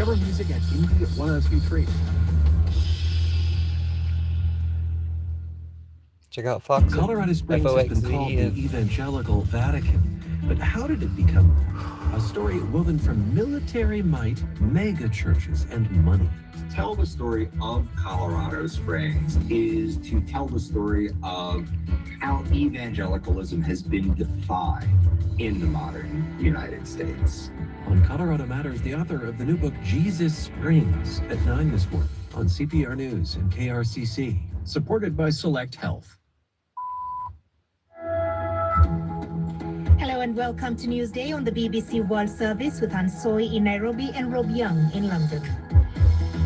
Discover music at Indie 1023. Check out Fox. Colorado Springs has been called the Evangelical Vatican. But how did it become that? A story woven from military might, mega churches, and money. To tell the story of Colorado Springs is to tell the story of how evangelicalism has been defined in the modern United States. On Colorado Matters, the author of the new book, Jesus Springs, at 9 this morning on CPR News and KRCC, supported by Select Health. Hello and welcome to Newsday on the BBC World Service with Ansoi in Nairobi and Rob Young in London.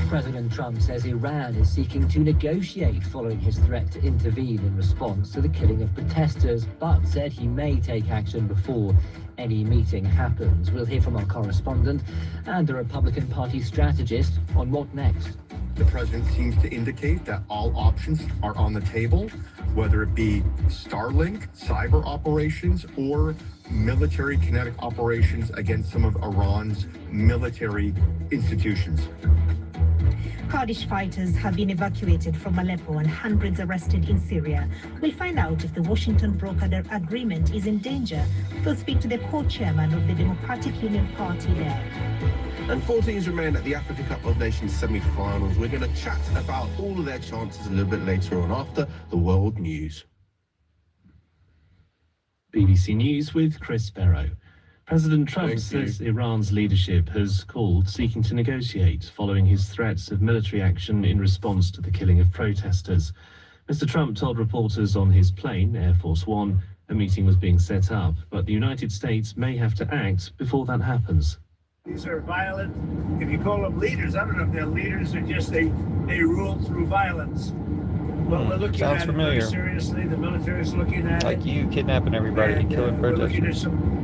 President Trump says Iran is seeking to negotiate following his threat to intervene in response to the killing of protesters, but said he may take action before any meeting happens. We'll hear from our correspondent and a Republican Party strategist on what next. The president seems to indicate that all options are on the table, whether it be Starlink, cyber operations, or military kinetic operations against some of Iran's military institutions. Kurdish fighters have been evacuated from Aleppo and hundreds arrested in Syria. We'll find out if the Washington brokered agreement is in danger. We'll speak to the co-chairman of the Democratic Union Party there. And 4 teams remain at the Africa Cup of Nations semi-finals. We're going to chat about all of their chances a little bit later on after the world news. BBC News with Chris Sparrow. President Trump says Iran's leadership has called seeking to negotiate following his threats of military action in response to the killing of protesters. Mr. Trump told reporters on his plane, Air Force One, a meeting was being set up, but the United States may have to act before that happens. These are violent, if you call them leaders, I don't know if they're leaders or just they rule through violence. Well, we're looking at it very seriously. The military is looking at it. Like you kidnapping everybody and killing protesters. We're looking at some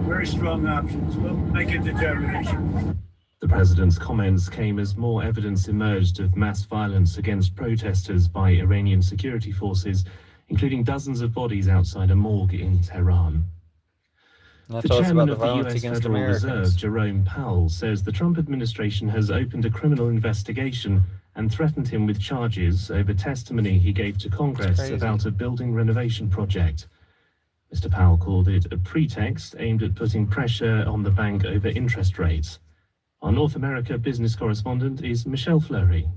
very strong options. We'll make a determination. The president's comments came as more evidence emerged of mass violence against protesters by Iranian security forces, including dozens of bodies outside a morgue in Tehran. The chairman of the U.S. Federal Reserve, Jerome Powell, says the Trump administration has opened a criminal investigation and threatened him with charges over testimony he gave to Congress about a building renovation project. Mr. Powell called it a pretext aimed at putting pressure on the bank over interest rates. Our North America business correspondent is Michelle Fleury.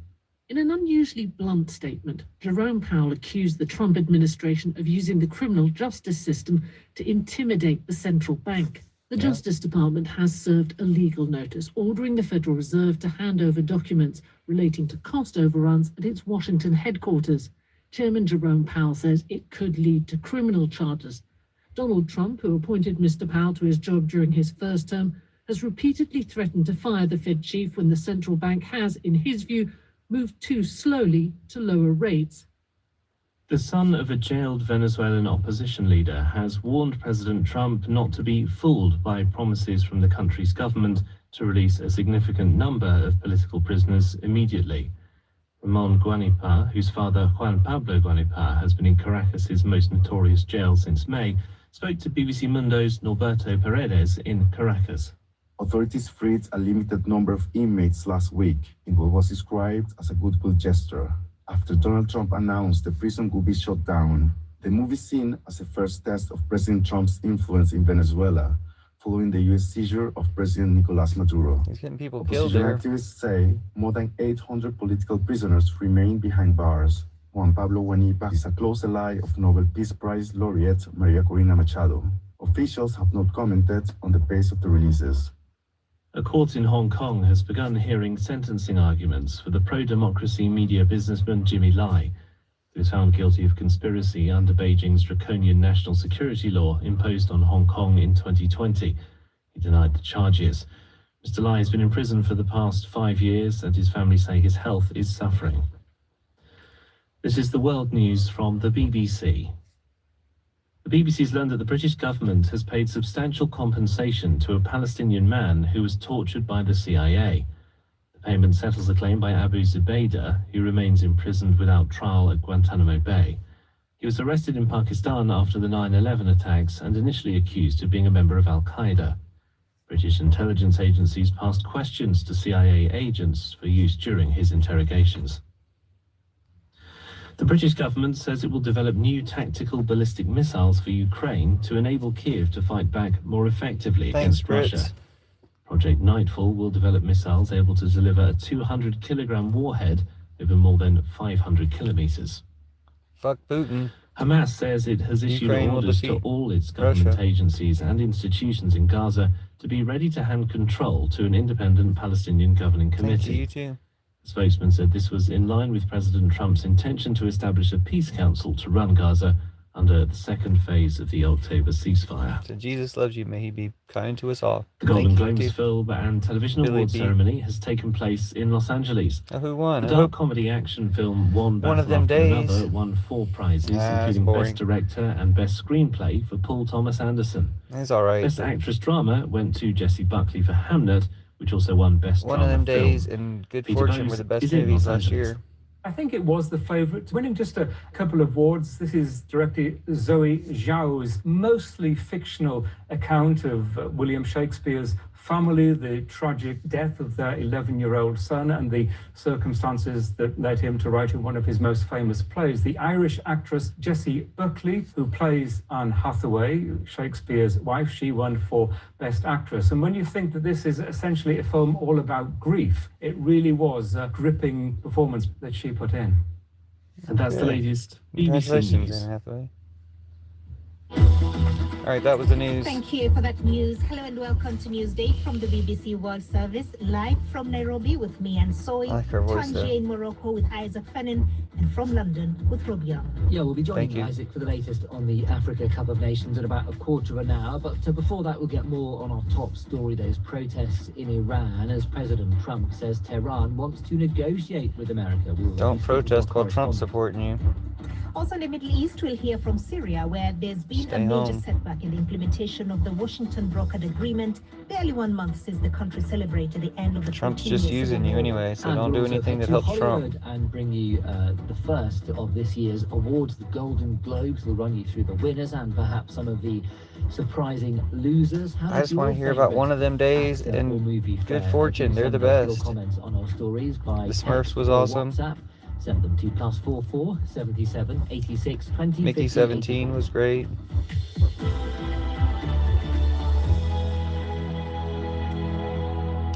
In an unusually blunt statement, Jerome Powell accused the Trump administration of using the criminal justice system to intimidate the central bank. The Justice Department has served a legal notice ordering the Federal Reserve to hand over documents relating to cost overruns at its Washington headquarters. Chairman Jerome Powell says it could lead to criminal charges. Donald Trump, who appointed Mr. Powell to his job during his first term, has repeatedly threatened to fire the Fed chief when the central bank has, in his view, moved too slowly to lower rates. The son of a jailed Venezuelan opposition leader has warned President Trump not to be fooled by promises from the country's government to release a significant number of political prisoners immediately. Ramon Guanipa, whose father Juan Pablo Guanipa has been in Caracas's most notorious jail since May, spoke to BBC Mundo's Norberto Paredes in Caracas. Authorities freed a limited number of inmates last week in what was described as a goodwill gesture. After Donald Trump announced the prison would be shut down, the move is seen as a first test of President Trump's influence in Venezuela, following the U.S. seizure of President Nicolás Maduro. He's getting people killed there. Activists say more than 800 political prisoners remain behind bars. Juan Pablo Guanipa is a close ally of Nobel Peace Prize laureate Maria Corina Machado. Officials have not commented on the pace of the releases. A court in Hong Kong has begun hearing sentencing arguments for the pro-democracy media businessman Jimmy Lai, who was found guilty of conspiracy under Beijing's draconian national security law imposed on Hong Kong in 2020. He denied the charges. Mr. Lai has been in prison for the past 5 years, and his family say his health is suffering. This is the world news from the BBC. The BBC's learned that the British government has paid substantial compensation to a Palestinian man who was tortured by the CIA. The payment settles a claim by Abu Zubaydah, who remains imprisoned without trial at Guantanamo Bay. He was arrested in Pakistan after the 9/11 attacks and initially accused of being a member of Al-Qaeda. British intelligence agencies passed questions to CIA agents for use during his interrogations. The British government says it will develop new tactical ballistic missiles for Ukraine to enable Kiev to fight back more effectively against Russia. Project Nightfall will develop missiles able to deliver a 200-kilogram warhead over more than 500 kilometers. Fuck Putin. Hamas says it has issued orders to all its government agencies and institutions in Gaza to be ready to hand control to an independent Palestinian governing committee. You too. The spokesman said this was in line with President Trump's intention to establish a peace council to run Gaza under the second phase of the October ceasefire. So Jesus loves you. May he be kind to us all. The Golden Globes Film and Television Awards ceremony has taken place in Los Angeles. Who won? The dark comedy action film One Battle After Another won 4 prizes, including Best Director and Best Screenplay for Paul Thomas Anderson. It's all right. Best Actress Drama went to Jessie Buckley for Hamnet, which also won Best Drama One of them film. days and Good Fortune were the best movies last year. I think it was the favourite, winning just a couple of awards. This is director Zoe Zhao's mostly fictional account of William Shakespeare's family, the tragic death of their 11-year-old son, and the circumstances that led him to writing one of his most famous plays. The Irish actress Jessie Buckley, who plays Anne Hathaway, Shakespeare's wife, she won for Best Actress. And when you think that this is essentially a film all about grief, it really was a gripping performance that she put in. And that's the latest BBC News. Anne Hathaway. All right, that was the news. Thank you for that news. Hello and welcome to Newsday from the BBC World Service, live from Nairobi with me and Soy, Tangier in Morocco with Isaac Fennin, and from London with Rob Young. Yeah, we'll be joining Isaac for the latest on the Africa Cup of Nations in about a quarter of an hour. But before that, we'll get more on our top story. Those protests in Iran as President Trump says Tehran wants to negotiate with America. Don't protest while Trump's supporting you. Also in the Middle East, we'll hear from Syria, where there's been a major setback in the implementation of the Washington brokered agreement, barely 1 month since the country celebrated the end of the Trump's just using you anyway, so don't do anything that helps Trump. And bring you the first of this year's awards, the Golden Globes. We'll run you through the winners and perhaps some of the surprising losers. I just want to hear about One of Them Days and Good Fortune. They're the best. Comments on our stories by The Smurfs was awesome. WhatsApp. Send them to +44 77 86 20 Mickey 17 was great.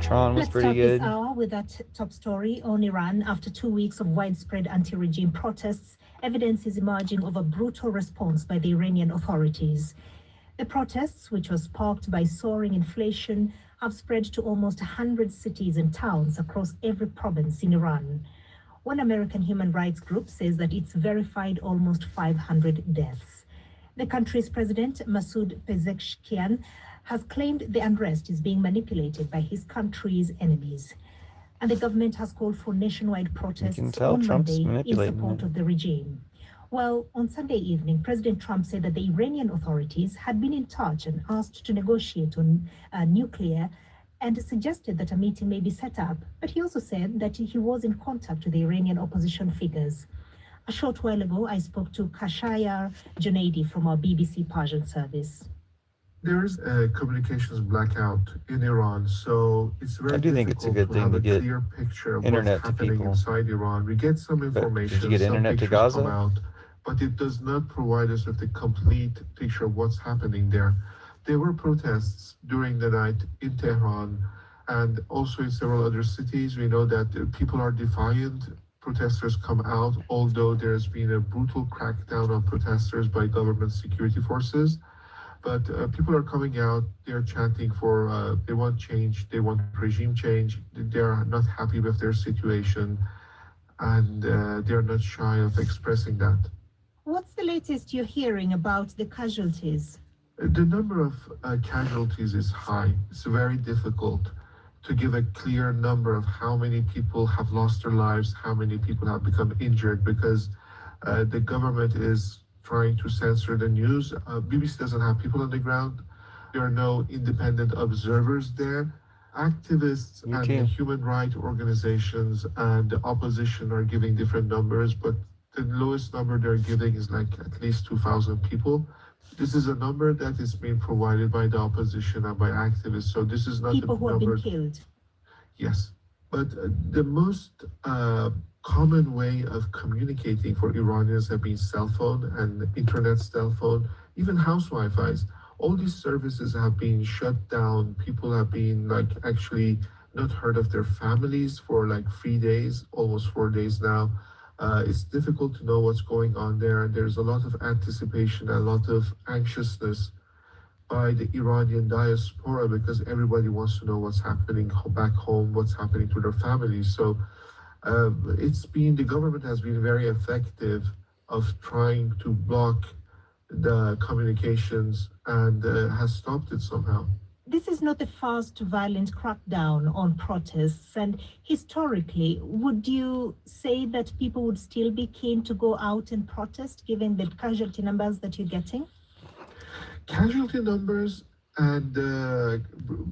Tron was pretty good. Let's start this hour with that top story on Iran. After 2 weeks of widespread anti-regime protests, evidence is emerging of a brutal response by the Iranian authorities. The protests, which were sparked by soaring inflation, have spread to almost 100 cities and towns across every province in Iran. One American human rights group says that it's verified almost 500 deaths. The country's president, Masoud Pezeshkian, has claimed the unrest is being manipulated by his country's enemies. And the government has called for nationwide protests on Monday in support of the regime. Well, on Sunday evening, President Trump said that the Iranian authorities had been in touch and asked to negotiate on nuclear, and suggested that a meeting may be set up, but he also said that he was in contact with the Iranian opposition figures. A short while ago, I spoke to Kashayar Junaidi from our BBC Persian service. There's a communications blackout in Iran, so it's very difficult to have a clear picture of what's happening inside Iran. We get some information, did you get internet to Gaza? Come out, but it does not provide us with the complete picture of what's happening there. There were protests during the night in Tehran and also in several other cities. We know that people are defiant. Protesters come out, although there's been a brutal crackdown on protesters by government security forces. But people are coming out, they're chanting for, they want change, they want regime change. They're not happy with their situation, and they're not shy of expressing that. What's the latest you're hearing about the casualties? The number of casualties is high. It's very difficult to give a clear number of how many people have lost their lives, how many people have become injured, because the government is trying to censor the news. BBC doesn't have people on the ground. There are no independent observers there. Activists and the human rights organizations and the opposition are giving different numbers, but the lowest number they're giving is like at least 2,000 people. This is a number that is being provided by the opposition and by activists. So this is not people who have number. been killed. Yes, but the most common way of communicating for Iranians have been cell phone and internet cell phone, even house Wi-Fi's. All these services have been shut down. People have been actually not heard of their families for 3 days, almost 4 days now. It's difficult to know what's going on there. There's a lot of anticipation, a lot of anxiousness by the Iranian diaspora because everybody wants to know what's happening back home, what's happening to their families. So the government has been very effective of trying to block the communications and has stopped it somehow. This is not the first violent crackdown on protests, and historically, would you say that people would still be keen to go out and protest given the casualty numbers that you're getting? Casualty numbers and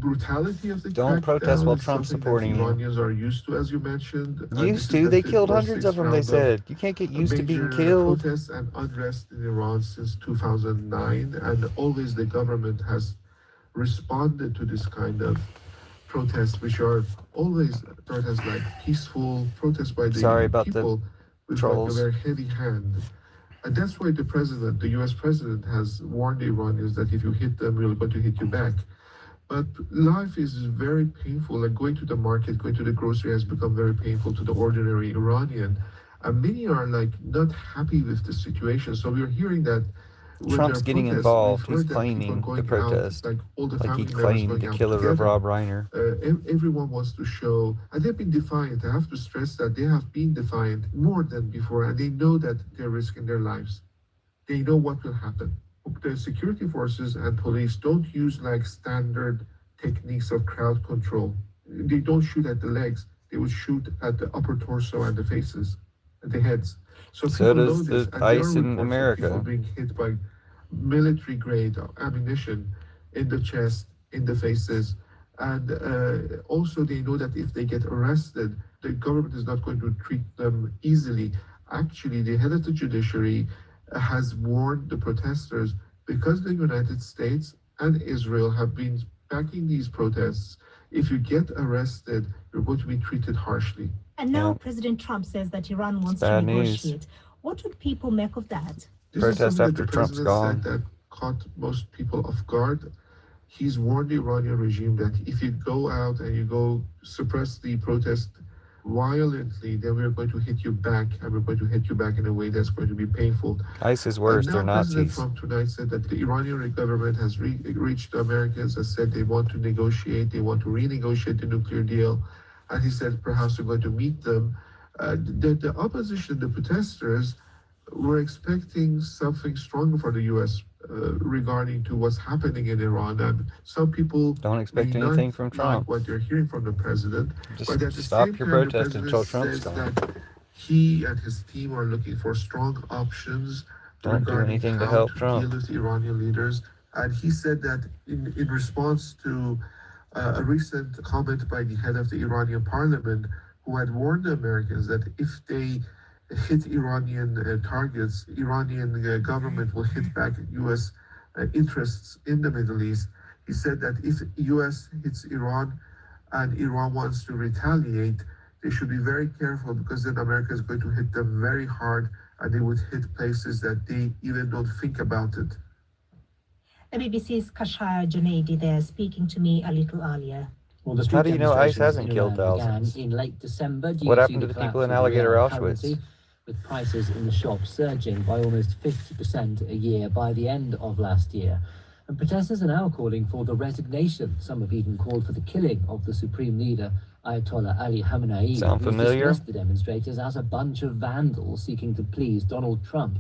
brutality of the Don't protest while Trump's supporting you. Iranians are used to, as you mentioned. Used to? They killed hundreds of them, they said. You can't get used to being killed. Protests and unrest in Iran since 2009, and always the government has responded to this kind of protests, which are always thought as peaceful protests by the people with a very heavy hand. And that's why the U.S. president has warned the Iranians that if you hit them, we're going to hit you back. But life is very painful. Going to the market, going to the grocery has become very painful to the ordinary Iranian. And many are not happy with the situation. So we're hearing that Trump's getting involved. He's claiming the protest. Like he claimed the killer of Rob Reiner. Everyone wants to show, and they've been defiant. I have to stress that they have been defiant more than before, and they know that they're risking their lives. They know what will happen. The security forces and police don't use standard techniques of crowd control. They don't shoot at the legs. They would shoot at the upper torso and the faces, and the heads. So does the ICE in America. People being hit by military-grade ammunition in the chest, in the faces, and also they know that if they get arrested, the government is not going to treat them easily. Actually, the head of the judiciary has warned the protesters because the United States and Israel have been backing these protests. If you get arrested, you're going to be treated harshly. And now President Trump says that Iran wants to negotiate. What would people make of that? Protest after Trump's gone. That caught most people off guard. He's warned the Iranian regime that if you go out and you go suppress the protest violently, then we're going to hit you back, and we're going to hit you back in a way that's going to be painful. ICE is worse. They're Nazis. President Trump tonight said that the Iranian government has reached the Americans and said they want to negotiate, they want to renegotiate the nuclear deal. And he said perhaps we're going to meet them. The opposition, the protesters, were expecting something stronger for the U.S. Regarding to what's happening in Iran. And some people don't expect anything from Trump. What they're hearing from the president. Just but at the stop same your time, protest until Trump's gone. That he and his team are looking for strong options. Don't do anything to help Trump. Deal with Iranian leaders. And he said that in response to a recent comment by the head of the Iranian parliament, who had warned the Americans that if they hit Iranian targets, Iranian government will hit back U.S. Interests in the Middle East. He said that if U.S. hits Iran and Iran wants to retaliate, they should be very careful because then America is going to hit them very hard and they would hit places that they even don't think about it. The BBC's Kashaya Junaidi there speaking to me a little earlier. Well, the How do you know ICE hasn't killed thousands? In late December, what happened to the people in Alligator Auschwitz? With prices in the shops surging by almost 50% a year by the end of last year. And protesters are now calling for the resignation. Some have even called for the killing of the supreme leader, Ayatollah Ali Khamenei. Sound familiar? Dismissed the demonstrators as a bunch of vandals seeking to please Donald Trump.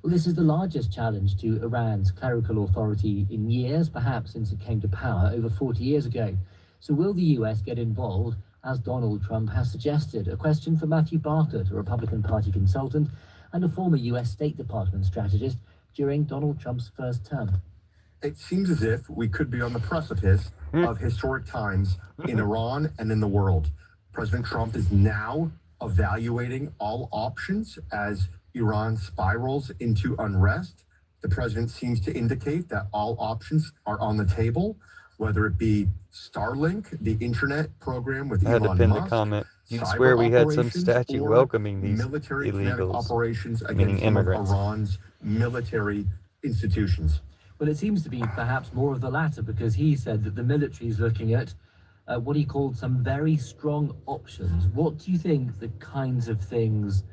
Well, this is the largest challenge to Iran's clerical authority in years, perhaps since it came to power over 40 years ago. So will the US get involved, as Donald Trump has suggested? A question for Matthew Bartlett, a Republican Party consultant and a former US State Department strategist during Donald Trump's first term. It seems as if we could be on the precipice of historic times in Iran and in the world. President Trump is now evaluating all options as Iran spirals into unrest. the president seems to indicate that all options are on the table, whether it be Starlink, the internet program with I had to Elon pin the Musk, comment. You'd cyber swear we had some operations, statue or welcoming these military kinetic illegals, operations meaning against some of immigrants. Iran's military institutions. Well, it seems to be perhaps more of the latter, because he said that the military is looking at what he called some very strong options. What do you think the kinds of things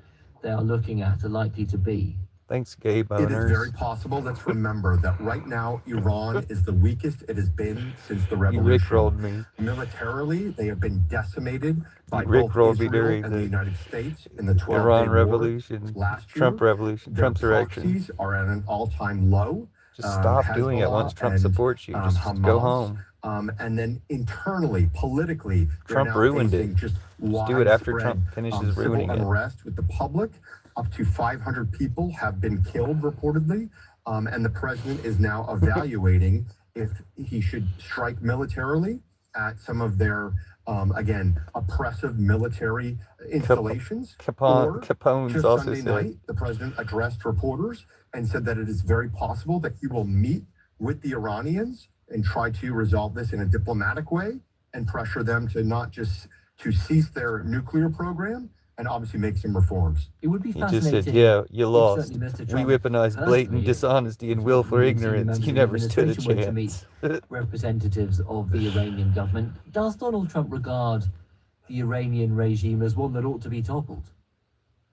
they are looking at are likely to be? Thanks, gay boners. It is very possible. Let's remember that right now, Iran is the weakest it has been since the revolution. You rickrolled me. Militarily, they have been decimated by You both rickrolled me Israel during and the the United States in the 12-day Iran war revolution, last year. Trump revolution, Their Trump's erection. proxies are at an all-time low. Just stop doing it once Trump supports you. Just go home. And then internally, politically, Trump ruined it. Just do it after Trump finishes ruining it. Unrest with the public. Up to 500 people have been killed reportedly, and the president is now evaluating if he should strike militarily at some of their, again, oppressive military installations. Capone's Just also Sunday said, night, the president addressed reporters and said that it is very possible that he will meet with the Iranians and try to resolve this in a diplomatic way and pressure them to not just to cease their nuclear program and obviously make some reforms. It would be he fascinating. just said, yeah, you lost. We weaponized blatant dishonesty and willful ignorance. You never stood a chance. Representatives of the Iranian government. Does Donald Trump regard the Iranian regime as one that ought to be toppled?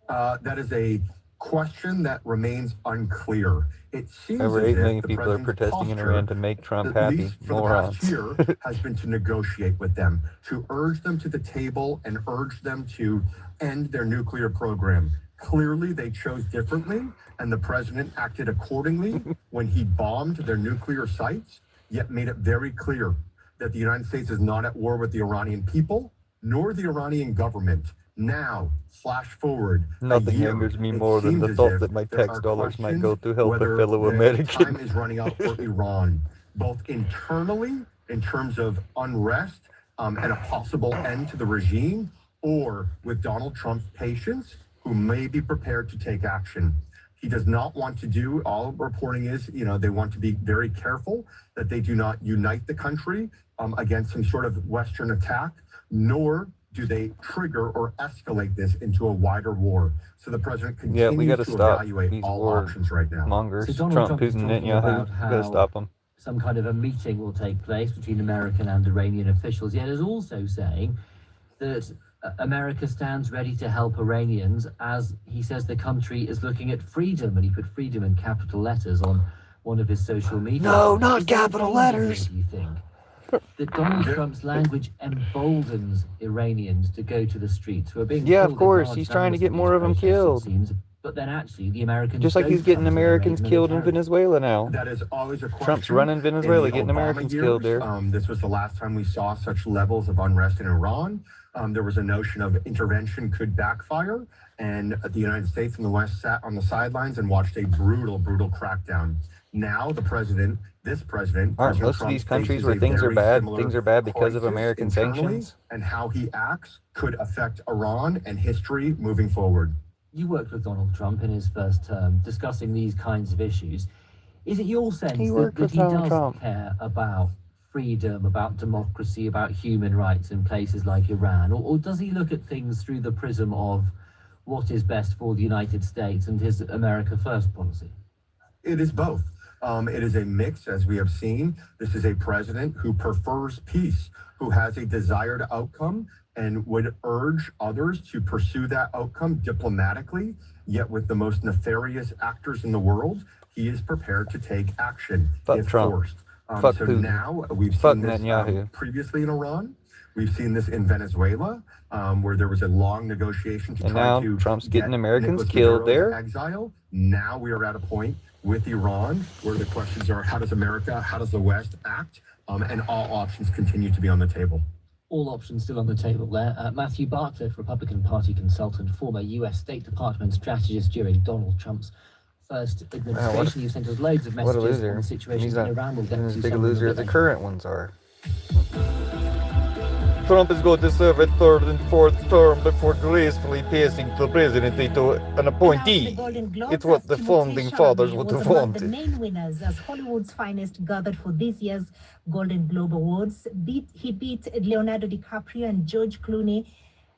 That is a question that remains unclear. It seems over 8 million people are president's protesting in Iran to make Trump happy. least for Morons. the past year, has been to negotiate with them, to urge them to the table and urge them to end their nuclear program. Clearly, they chose differently, and the president acted accordingly when he bombed their nuclear sites, yet made it very clear that the United States is not at war with the Iranian people, nor the Iranian government. Now, flash forward. Nothing angers me more than the thought that my tax dollars might go to help a fellow American. Time is running out for Iran, both internally in terms of unrest and a possible end to the regime, or with Donald Trump's patience, who may be prepared to take action. He does not want to do, all reporting is, they want to be very careful that they do not unite the country against some sort of Western attack, nor do they trigger or escalate this into a wider war. So the president continues to evaluate all options right now. Mongers, So Donald Trump, Trump is Putin, talking Netanyahu, about gotta how stop them. some kind of a meeting will take place between American and Iranian officials, yet is also saying that America stands ready to help Iranians, as he says the country is looking at freedom, and he put freedom in capital letters on one of his social media. No, not capital letters. Do you think that Donald Trump's language emboldens Iranians to go to the streets, who are being Yeah, killed of course. in large He's trying to numbers get in more these of them protests, it killed. seems, but then actually the Americans Just like don't he's getting come to Americans aid killed in militarily. Venezuela now. That is always a question. Trump's running Venezuela, getting Americans killed there. This was the last time we saw such levels of unrest in Iran. There was a notion of intervention could backfire, and the United States and the West sat on the sidelines and watched a brutal, brutal crackdown. Now the president, this president, Aren't most of these countries where things are bad because of American sanctions? And how he acts could affect Iran and history moving forward. You worked with Donald Trump in his first term discussing these kinds of issues. Is it your sense that he does care about freedom, about democracy, about human rights in places like Iran? Or does he look at things through the prism of what is best for the United States and his America First policy? It is both. It is a mix, as we have seen. This is a president who prefers peace, who has a desired outcome, and would urge others to pursue that outcome diplomatically, yet with the most nefarious actors in the world, he is prepared to take action if forced. Fuck so Putin. now we've Fuck seen this Netanyahu. previously in Iran. We've seen this in Venezuela, where there was a long negotiation to And try now to Trump's get getting Americans Nicolas killed Maduro's there. exile. Now we are at a point with Iran where the questions are, how does America, how does the West act? And all options continue to be on the table. All options still on the table there. Matthew Bartlett, Republican Party consultant, former U.S. State Department strategist during Donald Trump's first administration. You sent us loads of What a messages loser. on the situation He's in not Iran. We'll get as to big a some of them loser a as the bit current ones are. Trump is going to serve a third and fourth term before gracefully passing the presidency to an appointee. It's what the founding fathers would have wanted. The main winners as Hollywood's finest gathered for this year's Golden Globe Awards. He beat Leonardo DiCaprio and George Clooney.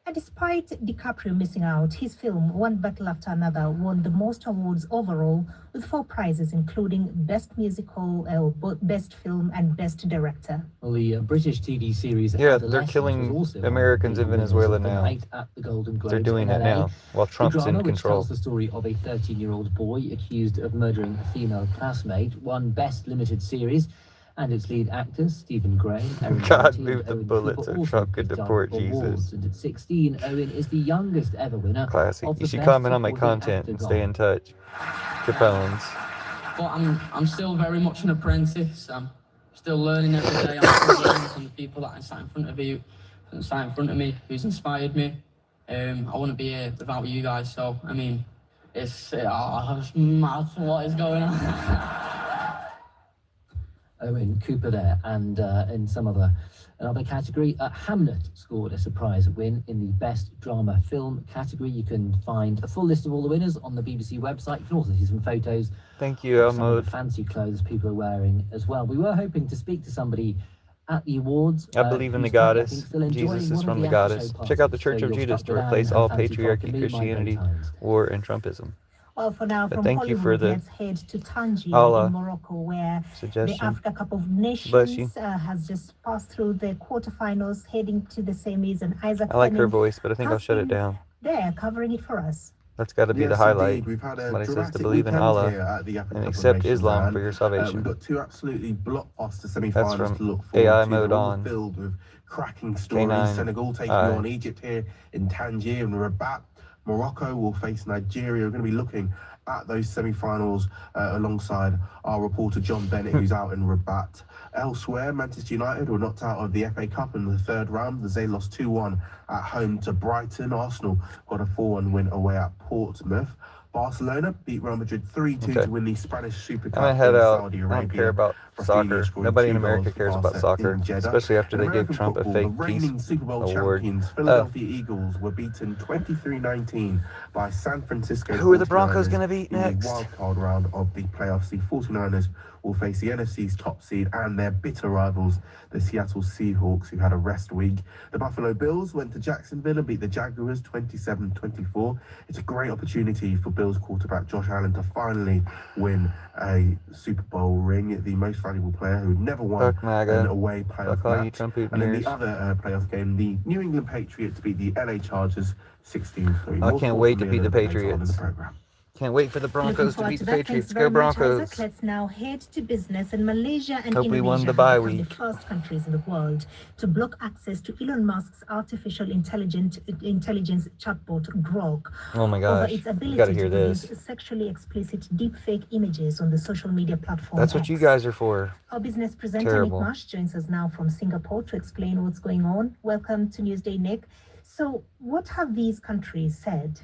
And despite DiCaprio missing out, his film, One Battle After Another, won the most awards overall, with 4 prizes, including Best Musical, Best Film, and Best Director. Well, the British TV series... Yeah, they're killing Americans in Venezuela now. At the Golden Globes they're doing it now, while Trump's in control. Which tells the story of a 13-year-old boy accused of murdering a female classmate, won Best Limited Series, and its lead actors, Stephen Gray, Erin God move the bullet so Trump could deport Jesus. And at 16, Owen is the youngest ever winner. Classic. Of You should comment on my content and stay in touch. Capone's. But I'm still very much an apprentice. I'm still learning every day. I'm still learning from the people that sat in front of me, who's inspired me. I wouldn't be here without you guys. So I mean, it's mad what is going on. Owen Cooper there, and in another category, Hamlet scored a surprise win in the Best Drama Film category. You can find a full list of all the winners on the BBC website. You can also see some photos. Thank you, of some of the fancy clothes people are wearing as well. We were hoping to speak to somebody at the awards. I believe in the goddess. Jesus is from the goddess. Check out the Church of Judas to replace all patriarchy, Christianity, war, and Trumpism. Well, for now, from thank Hollywood, you for the let's head to Tangier in Morocco, where the Africa Cup of Nations has just passed through the quarterfinals, heading to the semis, and Isaac I like her Fleming voice, but I think I'll shut it down. There, covering it for us. That's got to be the highlight. We've had Somebody says to believe in Allah and accept Islam for your salvation. We've got 2 absolutely blockbuster semi-finals to look forward AI to. mode They're all on. filled with cracking stories. K9. Senegal taking on Egypt here in Tangier and Rabat. Morocco will face Nigeria. We're going to be looking at those semi-finals alongside our reporter John Bennett, who's out in Rabat. Elsewhere, Manchester United were knocked out of the FA Cup in the 3rd round as they lost 2-1 at home to Brighton. Arsenal got a 4-1 win away at Portsmouth. Barcelona beat Real Madrid 3-2 to win the Spanish Super Cup I'm gonna head in out. Saudi I don't Arabia. care about soccer. Nobody in America cares about soccer, especially after they gave Trump a fake peace Super Bowl award. champions, Philadelphia Eagles, were beaten 23-19 by San Francisco. Who are the Broncos going to beat next? In the wildcard round of the playoffs, the 49ers will face the NFC's top seed and their bitter rivals, the Seattle Seahawks, who had a rest week. The Buffalo Bills went to Jacksonville and beat the Jaguars 27-24. It's a great opportunity for Bills quarterback Josh Allen to finally win a Super Bowl ring, the most valuable player who never won an away playoff match. And in the other playoff game, the New England Patriots beat the LA Chargers 16-3. I can't wait to beat the Patriots. Can't wait for the Broncos to beat the Patriots. Go Broncos. Let's now head to business. And Malaysia and Hope we won the Indonesia bye have become week. the first countries in the world to block access to Elon Musk's artificial intelligence chatbot Grok Oh my over gosh. its You ability gotta to hear produce this. sexually explicit deepfake images on the social media platform. That's what X. you guys are for. Our business presenter Terrible. Nick Marsh joins us now from Singapore to explain what's going on. Welcome to Newsday, Nick. So what have these countries said?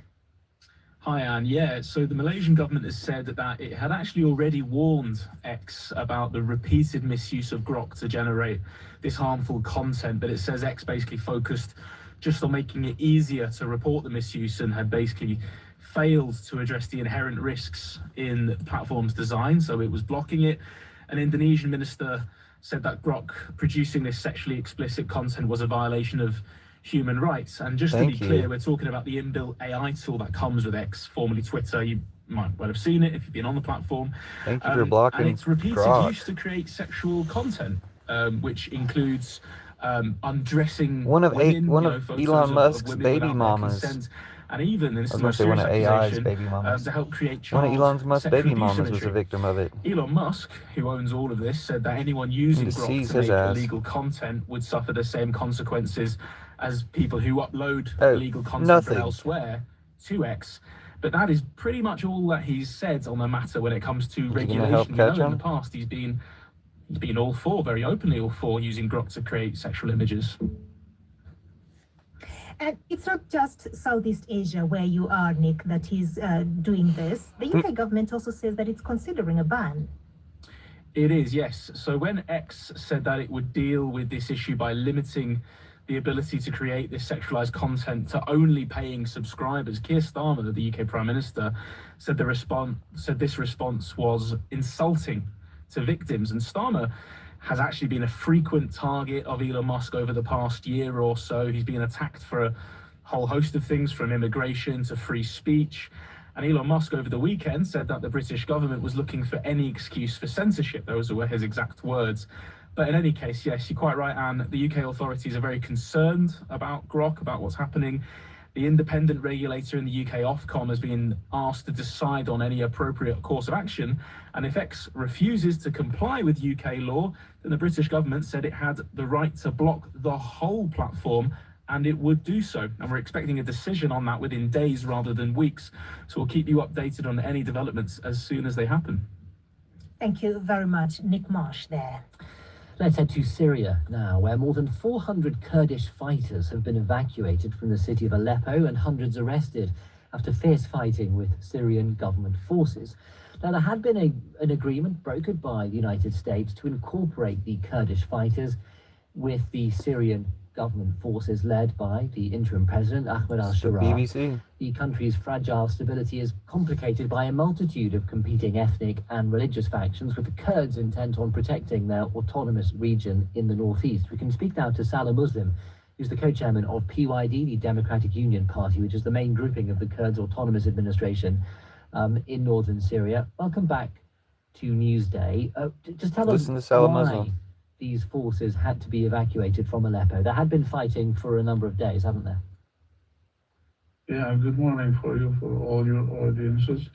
Hi, Anne. Yeah, so the Malaysian government has said that it had actually already warned X about the repeated misuse of Grok to generate this harmful content, but it says X basically focused just on making it easier to report the misuse and had basically failed to address the inherent risks in the platform's design, so it was blocking it. An Indonesian minister said that Grok producing this sexually explicit content was a violation of human rights. And just to be clear, we're talking about the inbuilt AI tool that comes with X, formerly Twitter. You might well have seen it if you've been on the platform. Thank you for blocking And it's repeated Grok. use to create sexual content, which includes undressing One of women, Elon photos Musk's women baby without their mamas. consent. And even, and this I was is going my to say one of serious AI's accusation, baby mamas. to help create One of child Elon Musk's sexual baby abuse mamas was imagery. a victim of it. Elon Musk, who owns all of this, said that anyone using Need to Grok seize to his make ass. illegal content would suffer the same consequences as people who upload Oh, illegal content nothing. from elsewhere to X. But that is pretty much all that he's said on the matter when it comes to gonna help regulation. You catch know, in him? the past, he's been all for, very openly all for, using Grok to create sexual images. And it's not just Southeast Asia where you are, Nick, that is doing this. The UK government also says that it's considering a ban. It is, yes. So when X said that it would deal with this issue by limiting the ability to create this sexualized content to only paying subscribers. Keir Starmer, the UK Prime Minister, said this response was insulting to victims. And Starmer has actually been a frequent target of Elon Musk over the past year or so. He's been attacked for a whole host of things, from immigration to free speech. And Elon Musk over the weekend said that the British government was looking for any excuse for censorship. Those were his exact words. But in any case, yes, you're quite right, Anne. The UK authorities are very concerned about Grok, about what's happening. The independent regulator in the UK, Ofcom, has been asked to decide on any appropriate course of action. And if X refuses to comply with UK law, then the British government said it had the right to block the whole platform, and it would do so. And we're expecting a decision on that within days rather than weeks. So we'll keep you updated on any developments as soon as they happen. Thank you very much, Nick Marsh there. Let's head to Syria now, where more than 400 Kurdish fighters have been evacuated from the city of Aleppo and hundreds arrested after fierce fighting with Syrian government forces. Now, there had been an agreement brokered by the United States to incorporate the Kurdish fighters with the Syrian government forces led by the interim president, Ahmed al-Sharaa. BBC. The country's fragile stability is complicated by a multitude of competing ethnic and religious factions, with the Kurds intent on protecting their autonomous region in the northeast. We can speak now to Salah Muslim, who's the co-chairman of PYD, the Democratic Union Party, which is the main grouping of the Kurds Autonomous Administration in northern Syria. Welcome back to Newsday. Just tell us why these forces had to be evacuated from Aleppo. There had been fighting for a number of days, haven't there? Yeah, good morning for you, for all your audiences.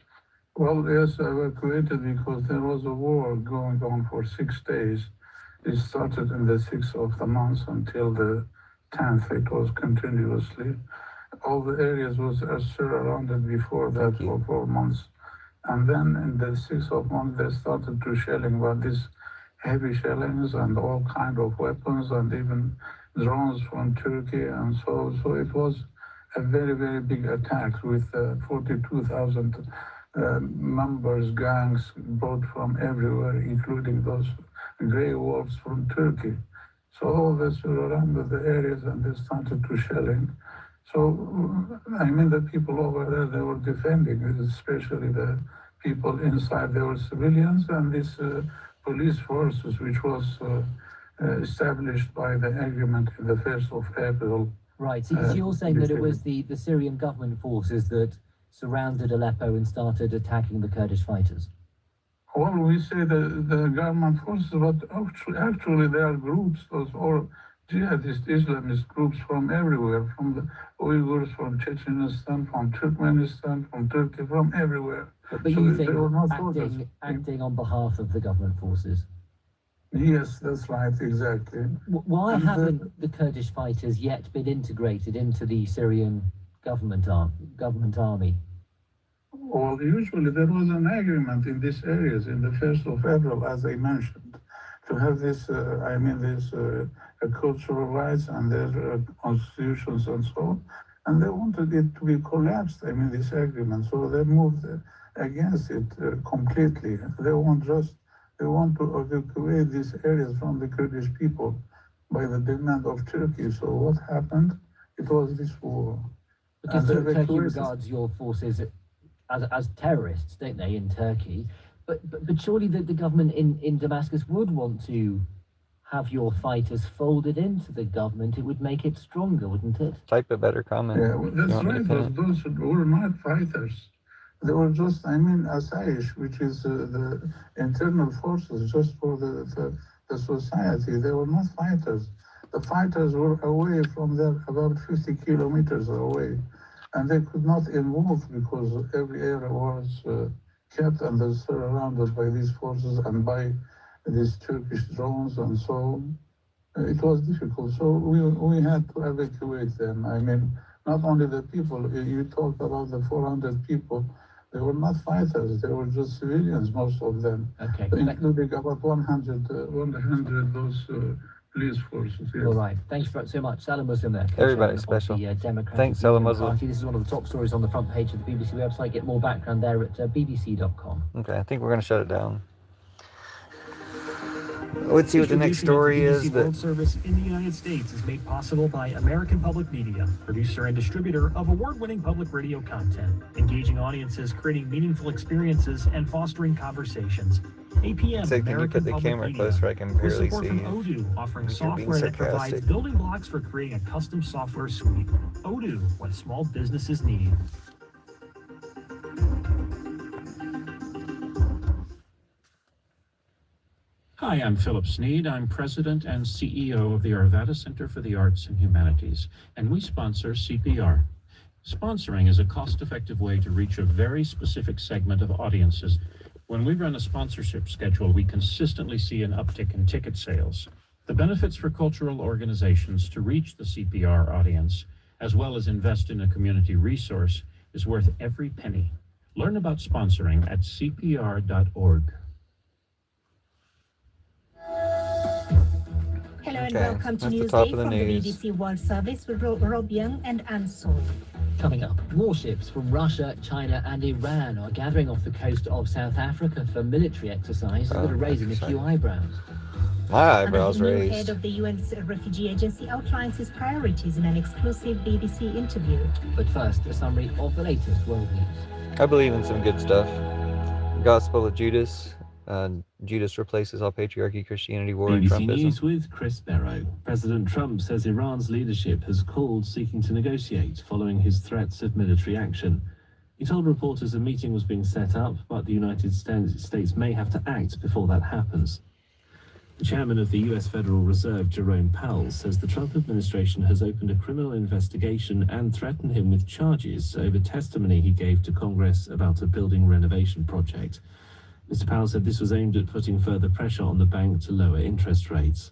Well, yes, evacuated because there was a war going on for 6 days. It started in the 6th of the month until the 10th. It was continuously. All the areas was surrounded before that for 4 months. And then in the 6th of month, they started to shelling, but this heavy shellings and all kind of weapons and even drones from Turkey. And so it was a very, very big attack with 42,000 members, gangs brought from everywhere, including those grey wolves from Turkey. So all this surrounded the areas and they started to shelling. So, I mean, the people over there, they were defending, especially the people inside. They were civilians, and these police forces, which was established by the agreement in the 1st of April. Right, so you're saying that it was the Syrian government forces that surrounded Aleppo and started attacking the Kurdish fighters? Well, we say the government forces, but actually there are groups, those or jihadist Islamist groups from everywhere, from the Uyghurs, from Chechenistan, from Turkmenistan, from Turkey, from everywhere. But you think acting on behalf of the government forces? Yes, that's right, exactly. Why haven't the Kurdish fighters yet been integrated into the Syrian government army? Well, usually there was an agreement in these areas in the 1st of April, as I mentioned, to have this, cultural rights and their constitutions and so on. And they wanted it to be collapsed, this agreement. So they moved against it completely. They want to evacuate these areas from the Kurdish people by the demand of Turkey. So what happened? It was this war. Because Turkey regards your forces as terrorists, don't they, in Turkey? But surely the government in Damascus would want to have your fighters folded into the government. It would make it stronger, wouldn't it? Type a better comment. Yeah, well, that's right. Those were not fighters. They were just, Asayish, which is the internal forces just for the society. They were not fighters. The fighters were away from there, about 50 kilometers away. And they could not involve because every area was kept and surrounded by these forces and by these Turkish drones, and so it was difficult. So we had to evacuate them. Not only the people, you talked about the 400 people, they were not fighters, they were just civilians, most of them, including about 100 those police forces. Yes. All right, thanks so much. Salah Muslim there. Everybody's special. Thanks, Salah Muslim. This is one of the top stories on the front page of the BBC website. Get more background there at bbc.com. Okay, I think we're going to shut it down. Let's see what the next story is. World Service in the United States is made possible by American Public Media, producer and distributor of award-winning public radio content, engaging audiences, creating meaningful experiences, and fostering conversations. APM, So can you put the camera close where I can barely support see from you? Odoo, offering Like you're being software that provides sarcastic. building blocks for creating a custom software suite. Odoo, what small businesses need. Hi, I'm Philip Sneed. I'm President and CEO of the Arvada Center for the Arts and Humanities, and we sponsor CPR. Sponsoring is a cost-effective way to reach a very specific segment of audiences. When we run a sponsorship schedule, we consistently see an uptick in ticket sales. The benefits for cultural organizations to reach the CPR audience, as well as invest in a community resource, is worth every penny. Learn about sponsoring at cpr.org. Hello and welcome to Newsday from the BBC World Service with Rob Young and Anne Soy. Coming up, warships from Russia, China and Iran are gathering off the coast of South Africa for military exercises that are raising a few eyebrows. My eyebrows The new raised. head of the UN's Refugee Agency outlines his priorities in an exclusive BBC interview. But first, a summary of the latest world news. I believe in some good stuff. Gospel of Judas. Judas replaces all patriarchy, Christianity, war, and BBC Trumpism. News with Chris Barrow. President Trump says Iran's leadership has called seeking to negotiate following his threats of military action. He told reporters a meeting was being set up, but the United States may have to act before that happens. The chairman of the U.S. Federal Reserve, Jerome Powell, says the Trump administration has opened a criminal investigation and threatened him with charges over testimony he gave to Congress about a building renovation project. Mr. Powell said this was aimed at putting further pressure on the bank to lower interest rates.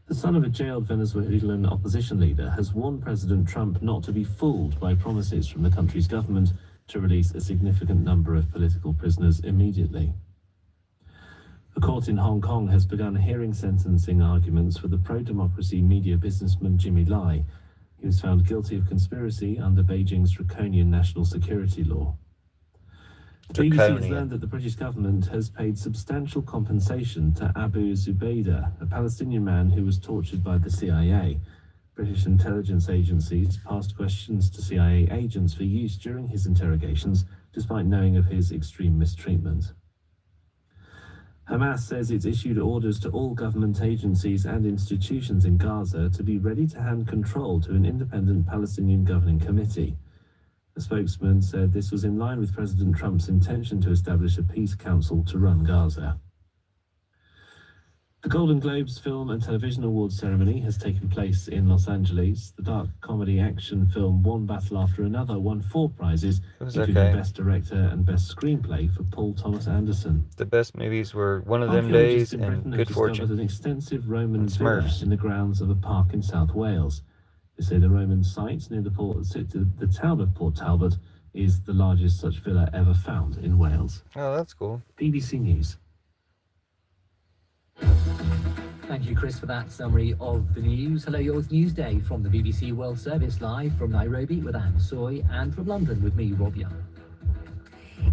The son of a jailed Venezuelan opposition leader has warned President Trump not to be fooled by promises from the country's government to release a significant number of political prisoners immediately. A court in Hong Kong has begun hearing sentencing arguments for the pro-democracy media businessman Jimmy Lai. He was found guilty of conspiracy under Beijing's draconian national security law. The BBC has learned that the British government has paid substantial compensation to Abu Zubaydah, a Palestinian man who was tortured by the CIA. British intelligence agencies passed questions to CIA agents for use during his interrogations, despite knowing of his extreme mistreatment. Hamas says it's issued orders to all government agencies and institutions in Gaza to be ready to hand control to an independent Palestinian governing committee. A spokesman said this was in line with President Trump's intention to establish a peace council to run Gaza. The Golden Globes Film and Television Awards ceremony has taken place in Los Angeles. The dark comedy action film One Battle After Another won 4 prizes, including Best Director and Best Screenplay for Paul Thomas Anderson. The best movies were One of Them Days and Good Fortune. An extensive Roman villa in the grounds of a park in South Wales. They say the Roman site near the town of Port Talbot is the largest such villa ever found in Wales. Oh, that's cool. BBC News. Thank you, Chris, for that summary of the news. Hello, yours Newsday from the BBC World Service, live from Nairobi with Anne Soy, and from London with me, Rob Young.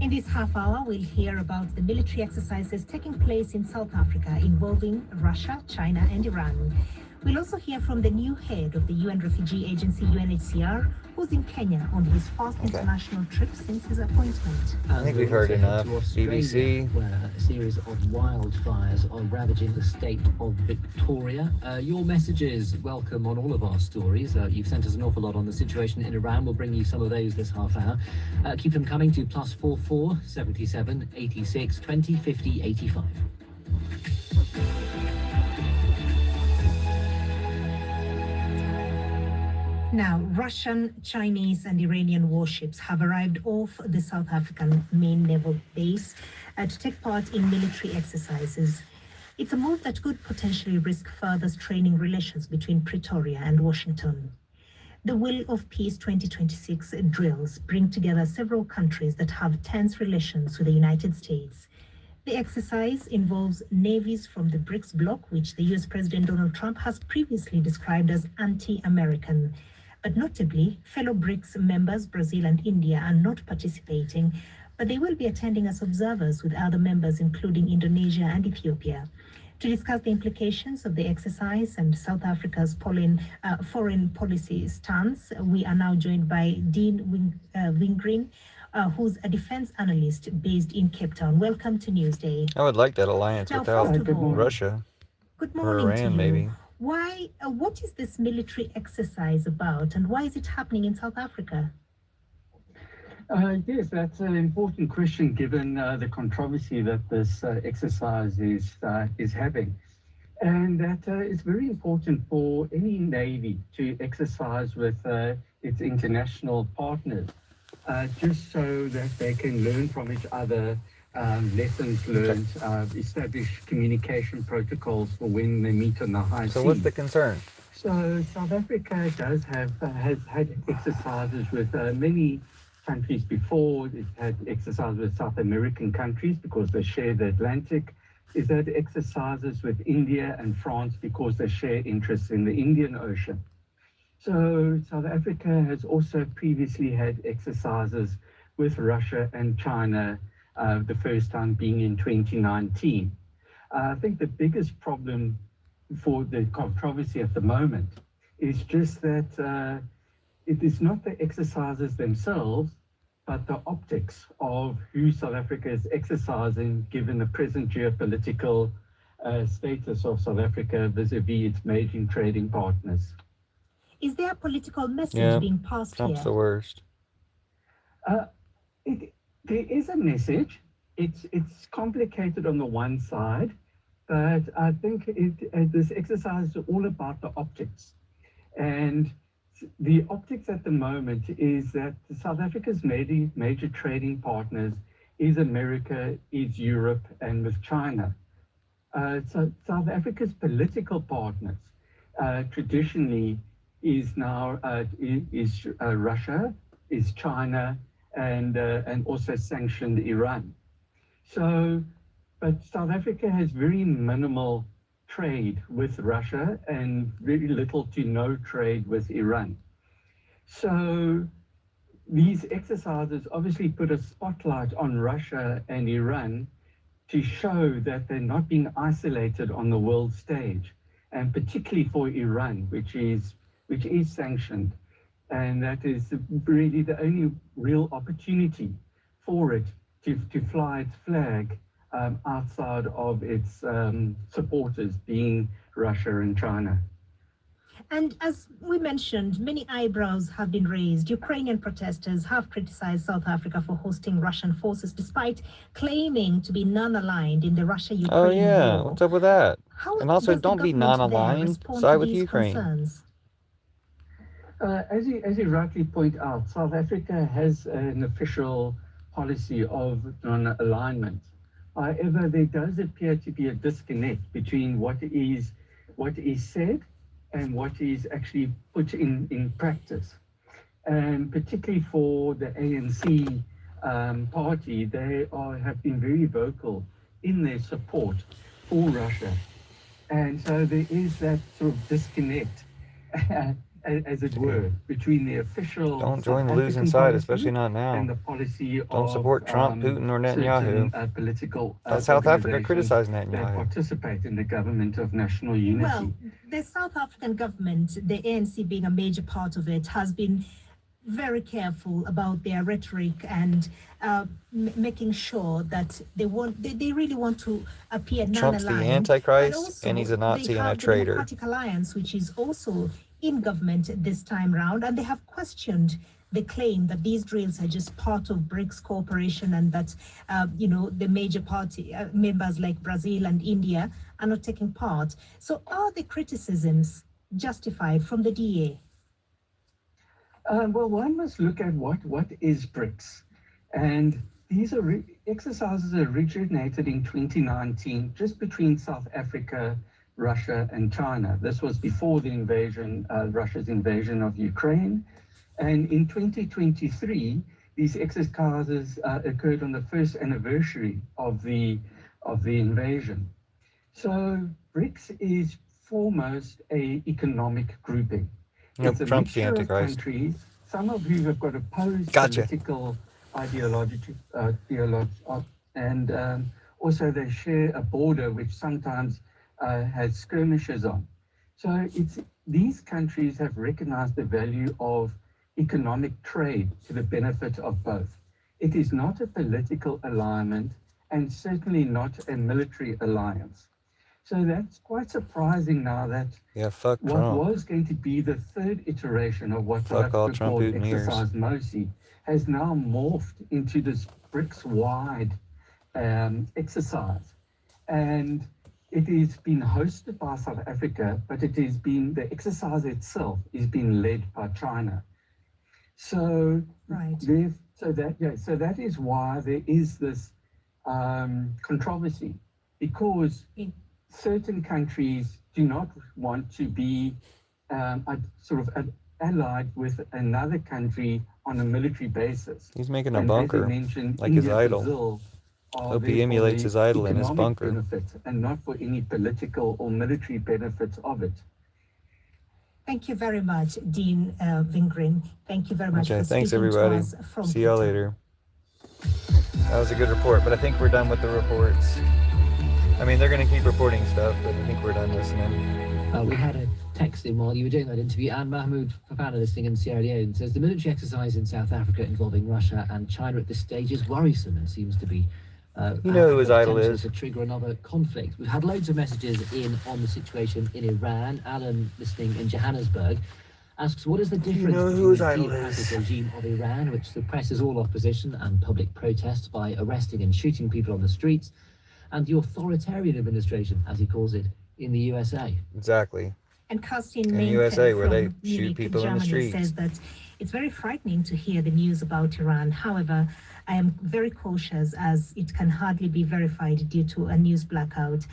In this half hour, we'll hear about the military exercises taking place in South Africa involving Russia, China and Iran. We'll also hear from the new head of the UN Refugee Agency, UNHCR, who's in Kenya on his first international trip since his appointment. I think we've heard enough. BBC. Where a series of wildfires are ravaging the state of Victoria. Your messages welcome on all of our stories. You've sent us an awful lot on the situation in Iran. We'll bring you some of those this half hour. Keep them coming to +44 77 86 20 50 85. Now, Russian, Chinese and Iranian warships have arrived off the South African main naval base to take part in military exercises. It's a move that could potentially risk further straining relations between Pretoria and Washington. The Will of Peace 2026 drills bring together several countries that have tense relations with the United States. The exercise involves navies from the BRICS bloc, which the US President Donald Trump has previously described as anti-American. But notably, fellow BRICS members, Brazil and India, are not participating, but they will be attending as observers with other members, including Indonesia and Ethiopia. To discuss the implications of the exercise and South Africa's foreign policy stance, we are now joined by Dean Wingren, who's a defense analyst based in Cape Town. Welcome to Newsday. I would like that alliance Now, without first of all, Russia good or morning to Iran, you. maybe. What is this military exercise about, and why is it happening in South Africa? Yes, that's an important question given the controversy that this exercise is having. And that it's very important for any navy to exercise with its international partners, just so that they can learn from each other, lessons learned, establish communication protocols for when they meet on the high seas. So what's the concern? So South Africa has had exercises with many countries before. It had exercises with South American countries because they share the Atlantic. It had exercises with India and France because they share interests in the Indian Ocean. So South Africa has also previously had exercises with Russia and China, the first time being in 2019. I think the biggest problem for the controversy at the moment is just that it is not the exercises themselves, but the optics of who South Africa is exercising given the present geopolitical status of South Africa vis-a-vis its major trading partners. Is there a political message being passed Trump's here? the worst. There is a message. It's complicated on the one side, but I think this exercise is all about the optics. And the optics at the moment is that South Africa's major trading partners is America, is Europe, and with China. So South Africa's political partners traditionally is now is Russia, is China, and also sanctioned Iran. So, but South Africa has very minimal trade with Russia and very little to no trade with Iran. So these exercises obviously put a spotlight on Russia and Iran to show that they're not being isolated on the world stage, and particularly for Iran, which is sanctioned. And that is really the only real opportunity for it to fly its flag outside of its supporters, being Russia and China. And as we mentioned, many eyebrows have been raised. Ukrainian protesters have criticized South Africa for hosting Russian forces, despite claiming to be non-aligned in the Russia-Ukraine war. Oh yeah, what's up with that? How And also, does the don't be government non-aligned. there respond Side to with these Ukraine. concerns? As you rightly point out, South Africa has an official policy of non-alignment. However, there does appear to be a disconnect between what is said and what is actually put in practice. And particularly for the ANC party, they have been very vocal in their support for Russia. And so there is that sort of disconnect, as it were, between the official Don't join the South losing African side, policy especially not now. and the policy Don't of support Trump, Putin, or certain, Netanyahu. political That's South Africa organizations criticizing that Netanyahu. participate in the government of national unity. Well, the South African government, the ANC being a major part of it, has been very careful about their rhetoric and making sure that they really want to appear Trump's non-aligned. the Antichrist, and he's a Nazi and a The traitor. Democratic Alliance, which is also in government this time round, and they have questioned the claim that these drills are just part of BRICS cooperation and that, the major party members like Brazil and India are not taking part. So are the criticisms justified from the DA? Well, one must look at what is BRICS. And these exercises originated in 2019, just between South Africa, Russia, and China. This was before the invasion, Russia's invasion of Ukraine. And in 2023, these exercises occurred on the first anniversary of the invasion. So BRICS is foremost an economic grouping. Nope, It's a Trump's the mixture of Antichrist. countries, some of whom have got opposed Gotcha. political ideology, and also they share a border which sometimes had skirmishes on. So these countries have recognized the value of economic trade to the benefit of both. It is not a political alignment and certainly not a military alliance. So that's quite surprising now that what was going to be the third iteration of what South Africa called Exercise Mosi has now morphed into this BRICS-wide exercise. And it is being hosted by South Africa, but the exercise itself is being led by China. So, so that is why there is this controversy, because certain countries do not want to be allied with another country on a military basis. He's making a bunker, like his idol. Hope he emulates his idol in his bunker. Benefits and not for any political or military benefits of it. Thank you very much, Dean Vingren. Thank you very much for thanks speaking everybody. to us from See y'all later. That was a good report, but I think we're done with the reports. I mean, they're going to keep reporting stuff, but I think we're done listening. We had a text in while you were doing that interview, and Mahmoud Fofana, listening in Sierra Leone, says the military exercise in South Africa involving Russia and China at this stage is worrisome and seems to be you know who his idol is. To trigger another conflict. We've had loads of messages in on the situation in Iran. Alan, listening in Johannesburg, asks, what is the difference between the theocratic regime of Iran, which suppresses all opposition and public protests by arresting and shooting people on the streets, and the authoritarian administration, as he calls it, in the USA? Exactly. And Karsten in the Menke USA, where they from shoot Munich, people in the Germany, streets. says that it's very frightening to hear the news about Iran. However, I am very cautious as it can hardly be verified due to a news blackout,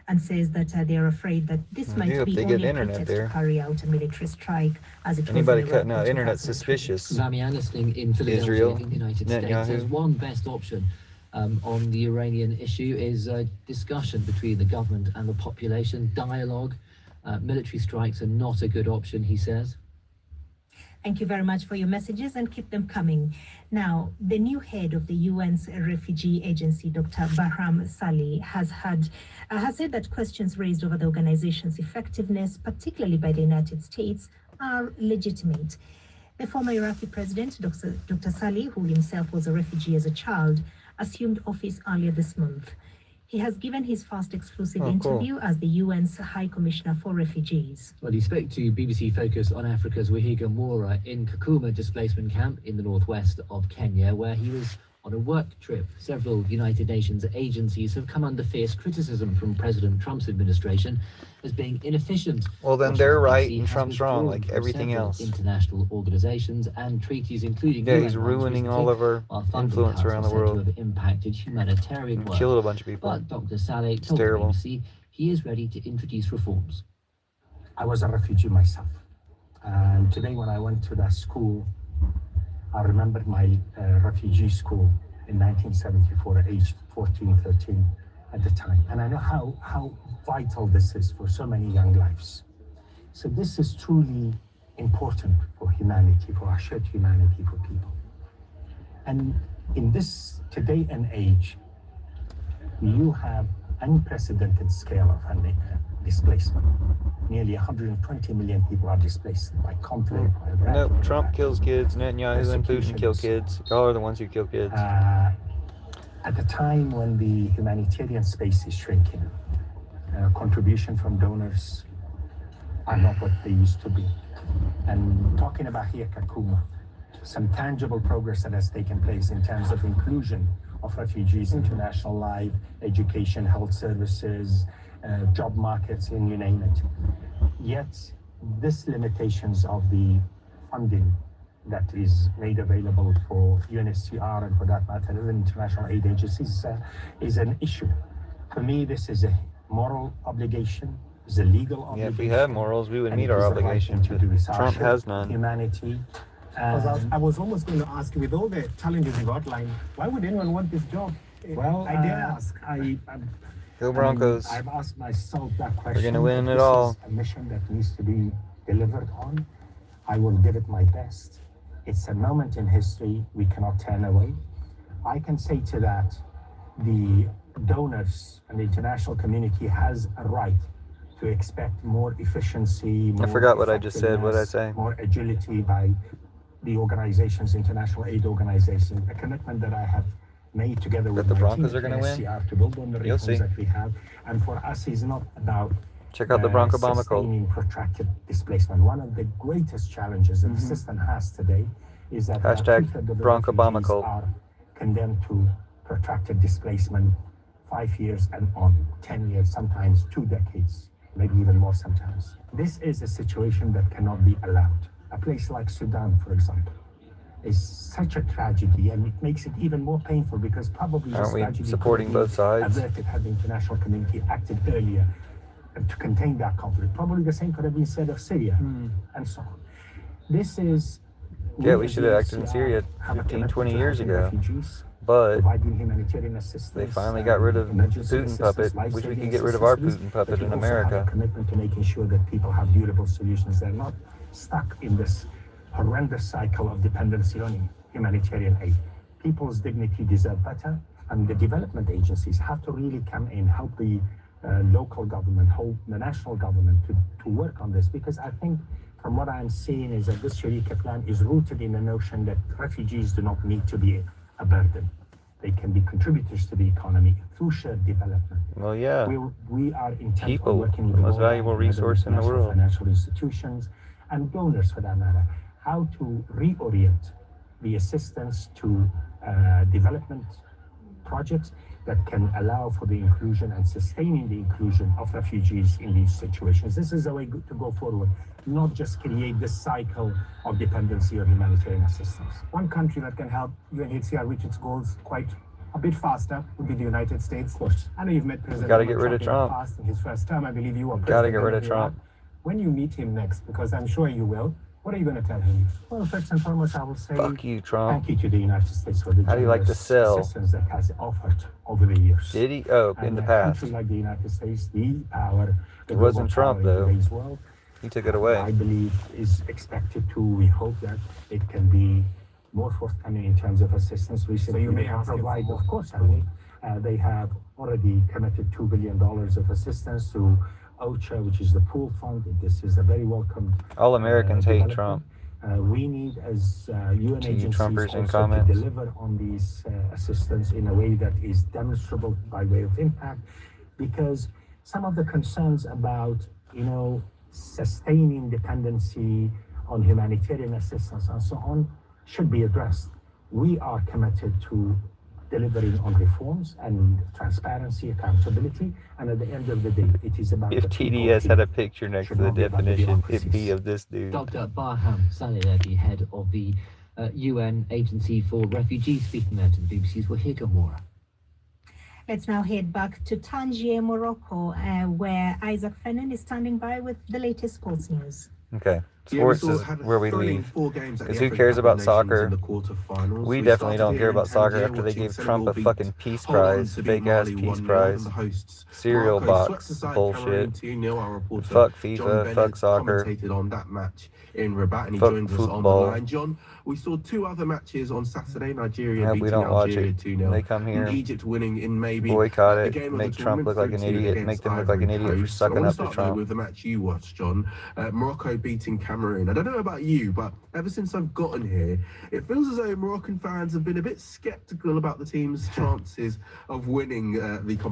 and says that they are afraid that this might be only a pretext to carry out a military strike, as it Anybody was in cutting out internet suspicious. Damian, listening in Philadelphia, Israel, in the United States, says one best option on the Iranian issue is a discussion between the government and the population, dialogue. Military strikes are not a good option, he says. Thank you very much for your messages, and keep them coming. Now, the new head of the UN's Refugee Agency, Dr. Bahram Salih, has said that questions raised over the organization's effectiveness, particularly by the United States, are legitimate. The former Iraqi president, Dr. Salih, who himself was a refugee as a child, assumed office earlier this month. He has given his first exclusive interview as the UN's High Commissioner for Refugees. Well, he spoke to BBC Focus on Africa's Wahiga Mora in Kakuma displacement camp in the northwest of Kenya, where he was on a work trip. Several United Nations agencies have come under fierce criticism from President Trump's administration as being inefficient. Well, then they're right and Trump's wrong, like everything else. International organizations and treaties, including he's ruining all of our influence around the world. Have impacted humanitarian work. Killed a bunch of people. But Dr. Saleh told the BBC he is ready to introduce reforms. I was a refugee myself, and today when I went to that school, I remembered my refugee school in 1974, aged 14, 13 at the time. And I know how vital this is for so many young lives. So this is truly important for humanity, for our shared humanity, for people. And in this today and age, you have unprecedented scale of displacement. Nearly 120 million people are displaced by conflict. Nope, Trump kills kids, Netanyahu and Putin kill kids. Y'all are the ones who kill kids. At the time when the humanitarian space is shrinking, contribution from donors are not what they used to be. And talking about here Kakuma, some tangible progress that has taken place in terms of inclusion of refugees into national life, education, health services, job markets, and you name it. Yet, this limitations of the funding that is made available for UNHCR and for that matter, other international aid agencies is an issue. For me, this is a moral obligation, is a legal obligation. Yeah, if we had morals, we would meet our obligation. Trump has none. Humanity. I was almost going to ask you, with all the challenges you've outlined, why would anyone want this job? Well, I dare ask. Go Broncos. I've asked myself that question. We're going to win it all. This is a mission that needs to be delivered on. I will give it my best. It's a moment in history we cannot turn away. I can say to that, the donors and the international community has a right to expect more efficiency, more I forgot what I just said. What did I say? More agility by the organizations, international aid organizations, a commitment that I have made together with the my Broncos team are going to win. SCR to build on the You'll reforms see. that we have. And for us, it's not about check out the Bronco Obama cult. Sustaining protracted displacement. One of the greatest challenges that the system has today is that hashtag Bronco Obama cult are condemned to protracted displacement 5 years and on, 10 years, sometimes 2 decades, maybe even more sometimes. This is a situation that cannot be allowed. A place like Sudan, for example, is such a tragedy, and it makes it even more painful because probably aren't this we tragedy supporting both sides? Averted had the international community acted earlier to contain that conflict. Probably the same could have been said of Syria and so on. This is... Yeah, we should have acted in Syria 15, 20 years ago. But they finally got rid of Putin puppet. Wish we could get rid of our Putin puppet in America. A commitment to making sure that people have durable solutions. They're not stuck in this horrendous cycle of dependency on humanitarian aid. People's dignity deserve better, and the development agencies have to really come in, help the local government, help the national government to work on this, because I think from what I'm seeing is that this Eureka plan is rooted in the notion that refugees do not need to be a burden. They can be contributors to the economy through shared development. Well, yeah. We are intent people, on working with the most valuable resource in the world. Financial institutions and donors, for that matter, how to reorient the assistance to development projects that can allow for the inclusion and sustaining the inclusion of refugees in these situations. This is a way to go forward, not just create this cycle of dependency on humanitarian assistance. One country that can help UNHCR reach its goals quite a bit faster would be the United States. Of course. I know you've met President Got to get rid of Trump in the past. In his first term, I believe you were president. Got to get rid of Trump. When you meet him next, because I'm sure you will, what are you going to tell him? Well, first and foremost, I will say fuck you, Trump. Thank you to the United States for the how do you like to sell assistance that has offered over the years. Did he? Oh, and in the past. A country like the United States, the power, it wasn't Trump though. World, he took it away. I believe is expected to. We hope that it can be more forthcoming in terms of assistance. So you may have provide, of course, I will. They have already committed $2 billion of assistance through OCHA, which is the pool fund. This is a very welcome. All Americans hate Trump. We need, as UN agencies, also to deliver on these assistance in a way that is demonstrable by way of impact, because some of the concerns about, sustaining dependency on humanitarian assistance and so on should be addressed. We are committed to delivering on reforms and transparency, accountability, and at the end of the day, it is about... If TDS had a picture next to the definition, it'd be of this dude. Dr. Barham Saleh, the head of the UN Agency for Refugees, speaking there to the BBC's Wahika Mora. Let's now head back to Tangier, Morocco, where Isaac Fennan is standing by with the latest sports news. Okay. Sports is where we leave. Because who cares about soccer? We definitely don't care about soccer after they gave Trump a fucking peace prize, fake ass peace prize. Cereal box bullshit. Fuck FIFA, fuck soccer. In Rabat, and he fuck joins us on the line. John, we saw 2 other matches on Saturday. Nigeria beating Algeria 2-0. They come here, Egypt winning in maybe boycott it, make Trump look like an idiot, make them look like an idiot for sucking up to Trump. With the match you watched, John, Morocco beating Cameroon. I don't know about you, but ever since I've gotten here, it feels as though Moroccan fans have been a bit sceptical about the team's chances of winning the competition.